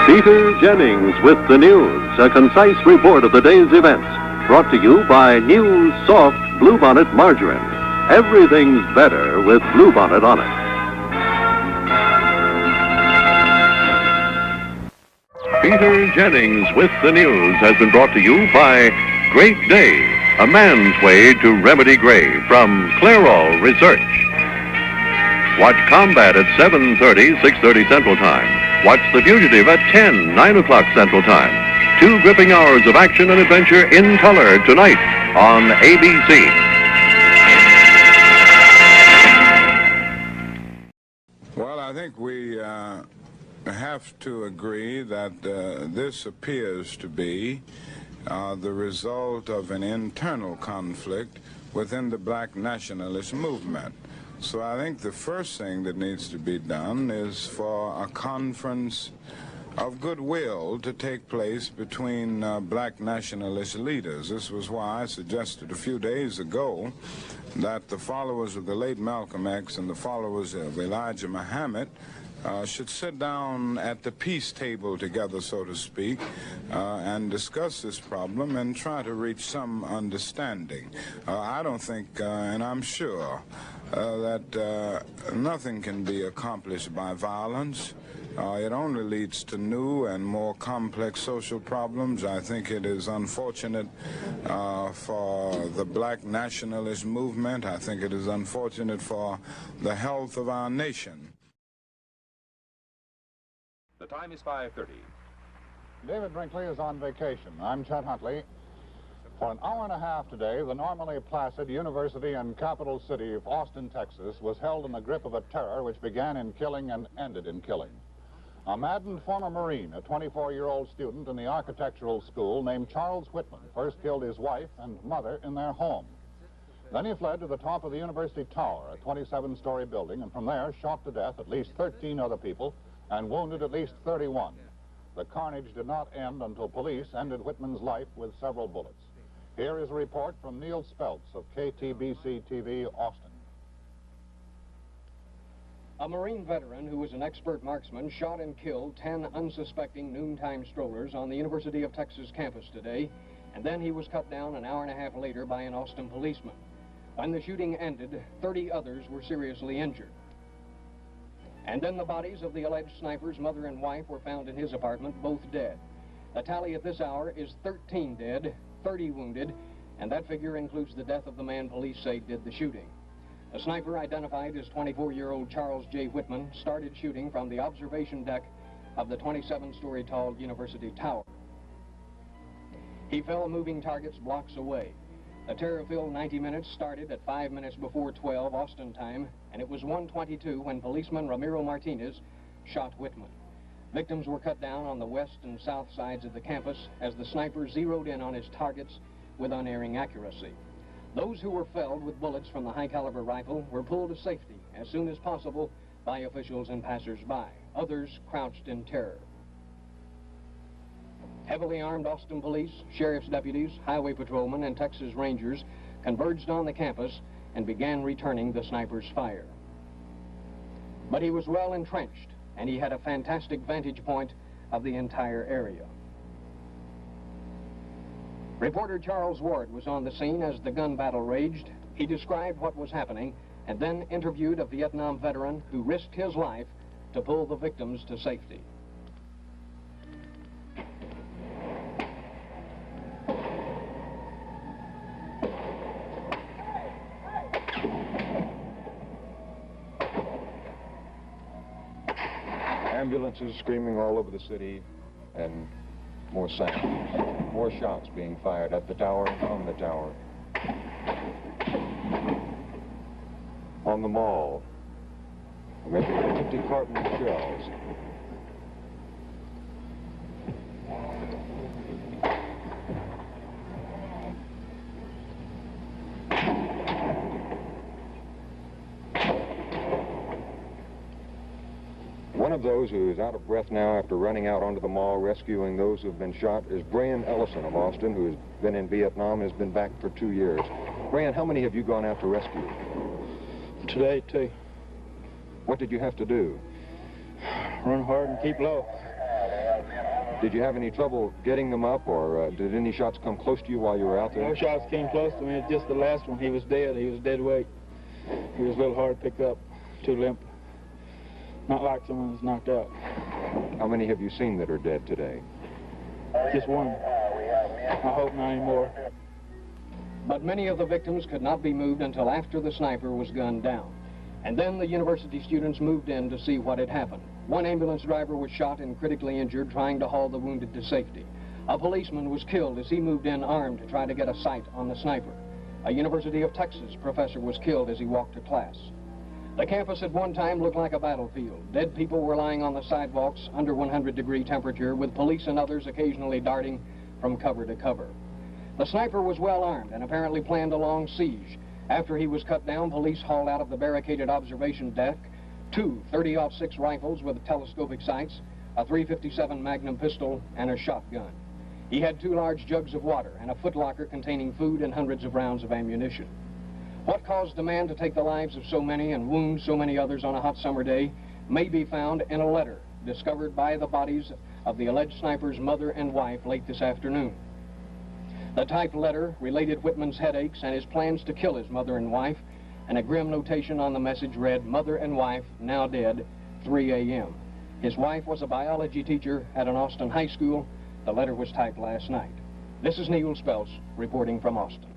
Peter Jennings with the news, a concise report of the day's events, brought to you by new soft Bluebonnet margarine. Everything's better with Bluebonnet on it. Peter Jennings with the news has been brought to you by Great Day, a man's way to remedy gray from Clairol Research. Watch Combat at 7:30, 6:30 Central Time. Watch The Fugitive at 10, 9 o'clock Central Time. 2 gripping hours of action and adventure in color tonight on ABC. Well, I think we have to agree that this appears to be the result of an internal conflict within the black nationalist movement. So I think the first thing that needs to be done is for a conference of goodwill to take place between black nationalist leaders. This was why I suggested a few days ago that the followers of the late Malcolm X and the followers of Elijah Muhammad should sit down at the peace table together, so to speak, and discuss this problem and try to reach some understanding. I don't think, and I'm sure, that nothing can be accomplished by violence. It only leads to new and more complex social problems. I think it is unfortunate for the black nationalist movement. I think it is unfortunate for the health of our nation. The time is 5:30. David Brinkley is on vacation. I'm Chet Huntley. For an hour and a half today, the normally placid university and capital city of Austin, Texas, was held in the grip of a terror which began in killing and ended in killing. A maddened former Marine, a 24-year-old student in the architectural school named Charles Whitman, first killed his wife and mother in their home. Then he fled to the top of the university tower, a 27-story building, and from there shot to death at least 13 other people and wounded at least 31. The carnage did not end until police ended Whitman's life with several bullets. Here is a report from Neil Speltz of KTBC-TV, Austin. A Marine veteran who was an expert marksman shot and killed 10 unsuspecting noontime strollers on the University of Texas campus today, and then he was cut down an hour and a half later by an Austin policeman. When the shooting ended, 30 others were seriously injured. And then the bodies of the alleged sniper's mother and wife were found in his apartment, both dead. The tally at this hour is 13 dead, 30 wounded, and that figure includes the death of the man police say did the shooting. The sniper, identified as 24-year-old Charles J. Whitman, started shooting from the observation deck of the 27-story tall university tower. He fell moving targets blocks away. The terror-filled 90 minutes started at 5 minutes before 12 Austin time, and it was 1:22 when policeman Ramiro Martinez shot Whitman. Victims were cut down on the west and south sides of the campus as the sniper zeroed in on his targets with unerring accuracy. Those who were felled with bullets from the high-caliber rifle were pulled to safety as soon as possible by officials and passers-by. Others crouched in terror. Heavily armed Austin police, sheriff's deputies, highway patrolmen, and Texas Rangers converged on the campus and began returning the sniper's fire. But he was well entrenched, and he had a fantastic vantage point of the entire area. Reporter Charles Ward was on the scene as the gun battle raged. He described what was happening and then interviewed a Vietnam veteran who risked his life to pull the victims to safety. Ambulances screaming all over the city, and more sounds, more shots being fired at the tower and from the tower. On the mall, maybe an empty carton of shells. One of those who is out of breath now after running out onto the mall rescuing those who have been shot is Brian Ellison of Austin, who has been in Vietnam, has been back for 2 years. Brian, how many have you gone out to rescue? Today, 2. What did you have to do? Run hard and keep low. Did you have any trouble getting them up, or did any shots come close to you while you were out there? No shots came close to me. Just the last one. He was dead. He was dead weight. He was a little hard to pick up, too limp. Not like someone who's knocked out. How many have you seen that are dead today? Just one. I hope not anymore. But many of the victims could not be moved until after the sniper was gunned down. And then the university students moved in to see what had happened. One ambulance driver was shot and critically injured trying to haul the wounded to safety. A policeman was killed as he moved in armed to try to get a sight on the sniper. A University of Texas professor was killed as he walked to class. The campus at one time looked like a battlefield. Dead people were lying on the sidewalks under 100-degree temperature, with police and others occasionally darting from cover to cover. The sniper was well armed and apparently planned a long siege. After he was cut down, police hauled out of the barricaded observation deck 2 .30-06 rifles with telescopic sights, a .357 Magnum pistol, and a shotgun. He had 2 large jugs of water and a footlocker containing food and hundreds of rounds of ammunition. What caused the man to take the lives of so many and wound so many others on a hot summer day may be found in a letter discovered by the bodies of the alleged sniper's mother and wife late this afternoon. The typed letter related Whitman's headaches and his plans to kill his mother and wife, and a grim notation on the message read, "Mother and wife, now dead, 3 a.m. His wife was a biology teacher at an Austin high school. The letter was typed last night. This is Neil Speltz reporting from Austin.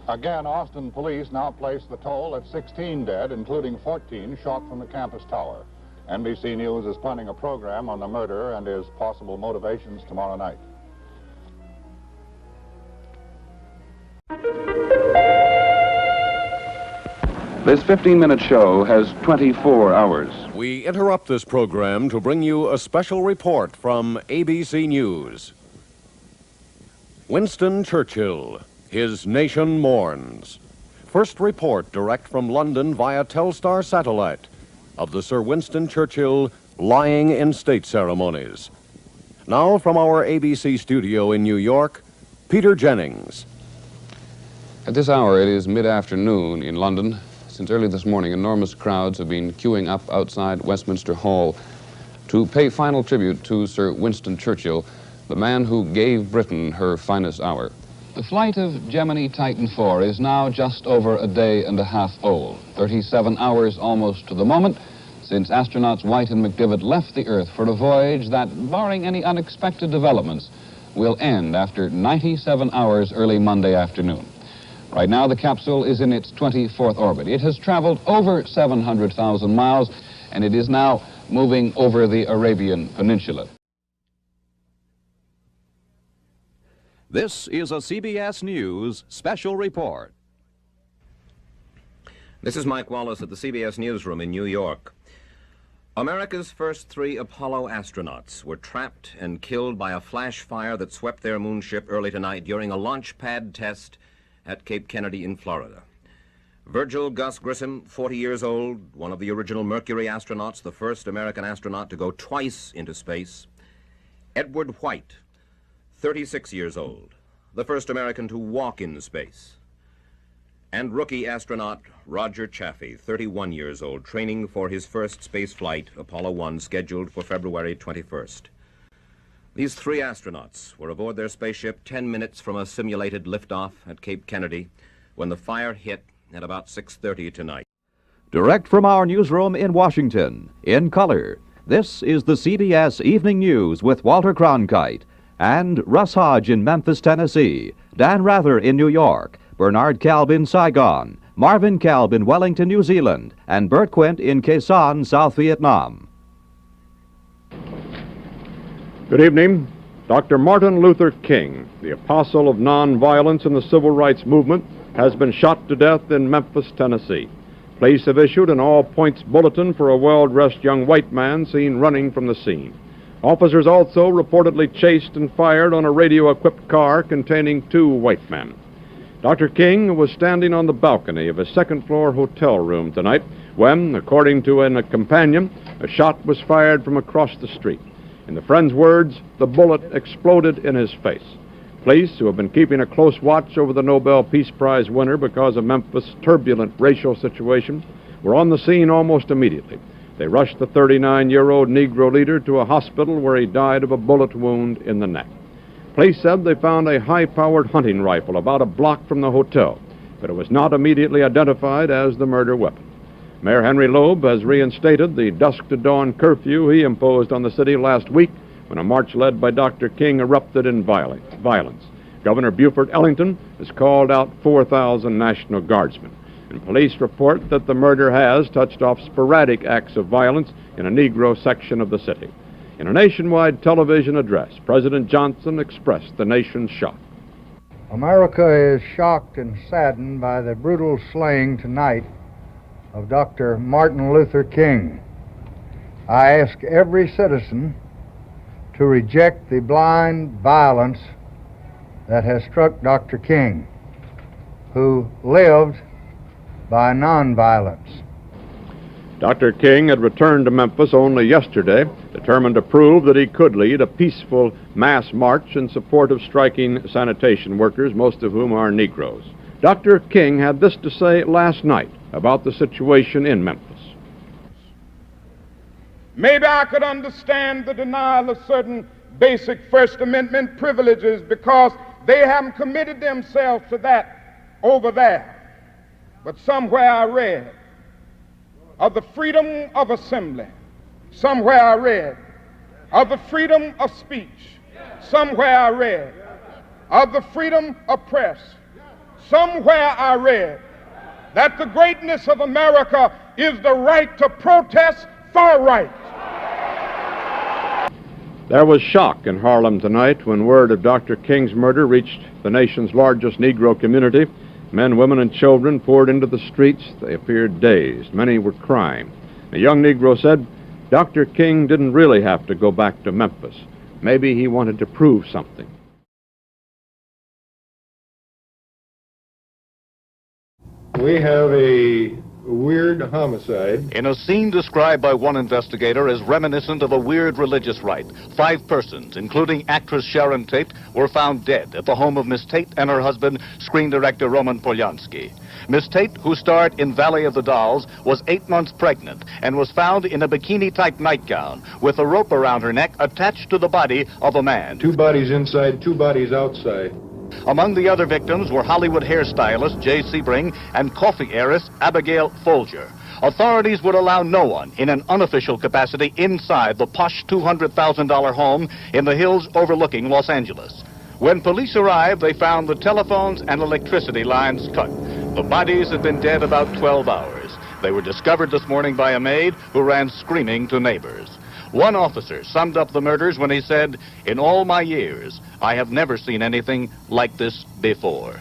Again, Austin police now place the toll at 16 dead, including 14 shot from the campus tower. NBC News is planning a program on the murder and his possible motivations tomorrow night. This 15-minute show has 24 hours. We interrupt this program to bring you a special report from ABC News. Winston Churchill, his nation mourns. First report direct from London via Telstar satellite of the Sir Winston Churchill lying in state ceremonies. Now from our ABC studio in New York, Peter Jennings. At this hour, it is mid-afternoon in London. Since early this morning, enormous crowds have been queuing up outside Westminster Hall to pay final tribute to Sir Winston Churchill, the man who gave Britain her finest hour. The flight of Gemini Titan IV is now just over a day and a half old, 37 hours almost to the moment, since astronauts White and McDivitt left the Earth for a voyage that, barring any unexpected developments, will end after 97 hours early Monday afternoon. Right now, the capsule is in its 24th orbit. It has traveled over 700,000 miles, and it is now moving over the Arabian Peninsula. This is a CBS News special report. This is Mike Wallace at the CBS Newsroom in New York. America's first 3 Apollo astronauts were trapped and killed by a flash fire that swept their moonship early tonight during a launch pad test at Cape Kennedy in Florida. Virgil Gus Grissom, 40 years old, one of the original Mercury astronauts, the first American astronaut to go twice into space. Edward White, 36 years old, the first American to walk in space. And rookie astronaut Roger Chaffee, 31 years old, training for his first space flight, Apollo 1, scheduled for February 21st. These 3 astronauts were aboard their spaceship 10 minutes from a simulated liftoff at Cape Kennedy when the fire hit at about 6:30 tonight. Direct from our newsroom in Washington, in color, this is the CBS Evening News with Walter Cronkite and Russ Hodge in Memphis, Tennessee, Dan Rather in New York, Bernard Kalb in Saigon, Marvin Kalb in Wellington, New Zealand, and Bert Quint in Quezon, South Vietnam. Good evening. Dr. Martin Luther King, the apostle of nonviolence in the civil rights movement, has been shot to death in Memphis, Tennessee. Police have issued an all-points bulletin for a well-dressed young white man seen running from the scene. Officers also reportedly chased and fired on a radio-equipped car containing 2 white men. Dr. King was standing on the balcony of a second-floor hotel room tonight when, according to a companion, a shot was fired from across the street. In the friend's words, the bullet exploded in his face. Police, who have been keeping a close watch over the Nobel Peace Prize winner because of Memphis' turbulent racial situation, were on the scene almost immediately. They rushed the 39-year-old Negro leader to a hospital where he died of a bullet wound in the neck. Police said they found a high-powered hunting rifle about a block from the hotel, but it was not immediately identified as the murder weapon. Mayor Henry Loeb has reinstated the dusk-to-dawn curfew he imposed on the city last week when a march led by Dr. King erupted in violence. Governor Buford Ellington has called out 4,000 National Guardsmen. And police report that the murder has touched off sporadic acts of violence in a Negro section of the city. In a nationwide television address, President Johnson expressed the nation's shock. America is shocked and saddened by the brutal slaying tonight of Dr. Martin Luther King. I ask every citizen to reject the blind violence that has struck Dr. King, who lived by nonviolence. Dr. King had returned to Memphis only yesterday, determined to prove that he could lead a peaceful mass march in support of striking sanitation workers, most of whom are Negroes. Dr. King had this to say last night about the situation in Memphis. Maybe I could understand the denial of certain basic First Amendment privileges because they haven't committed themselves to that over there. But somewhere I read of the freedom of assembly. Somewhere I read of the freedom of speech. Somewhere I read of the freedom of press. Somewhere I read that the greatness of America is the right to protest for right. There was shock in Harlem tonight when word of Dr. King's murder reached the nation's largest Negro community. Men, women, and children poured into the streets. They appeared dazed. Many were crying. A young Negro said Dr. King didn't really have to go back to Memphis. Maybe he wanted to prove something. We have a weird homicide. In a scene described by one investigator as reminiscent of a weird religious rite, 5 persons, including actress Sharon Tate, were found dead at the home of Miss Tate and her husband, screen director Roman Polanski. Miss Tate, who starred in Valley of the Dolls, was 8 months pregnant and was found in a bikini-type nightgown with a rope around her neck attached to the body of a man. 2 bodies inside, 2 bodies outside. Among the other victims were Hollywood hairstylist Jay Sebring and coffee heiress Abigail Folger. Authorities would allow no one in an unofficial capacity inside the posh $200,000 home in the hills overlooking Los Angeles. When police arrived, they found the telephones and electricity lines cut. The bodies had been dead about 12 hours. They were discovered this morning by a maid who ran screaming to neighbors. One officer summed up the murders when he said, "In all my years, I have never seen anything like this before."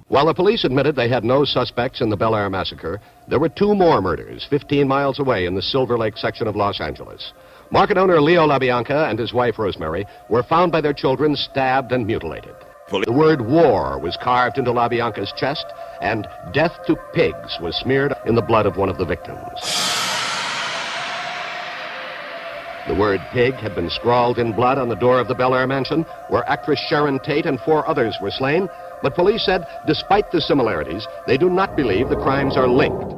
While the police admitted they had no suspects in the Bel Air massacre, there were 2 more murders 15 miles away in the Silver Lake section of Los Angeles. Market owner Leo LaBianca and his wife Rosemary were found by their children stabbed and mutilated. The word war was carved into LaBianca's chest, and "Death to Pigs" was smeared in the blood of one of the victims. The word pig had been scrawled in blood on the door of the Bel Air mansion, where actress Sharon Tate and 4 others were slain, but police said, despite the similarities, they do not believe the crimes are linked.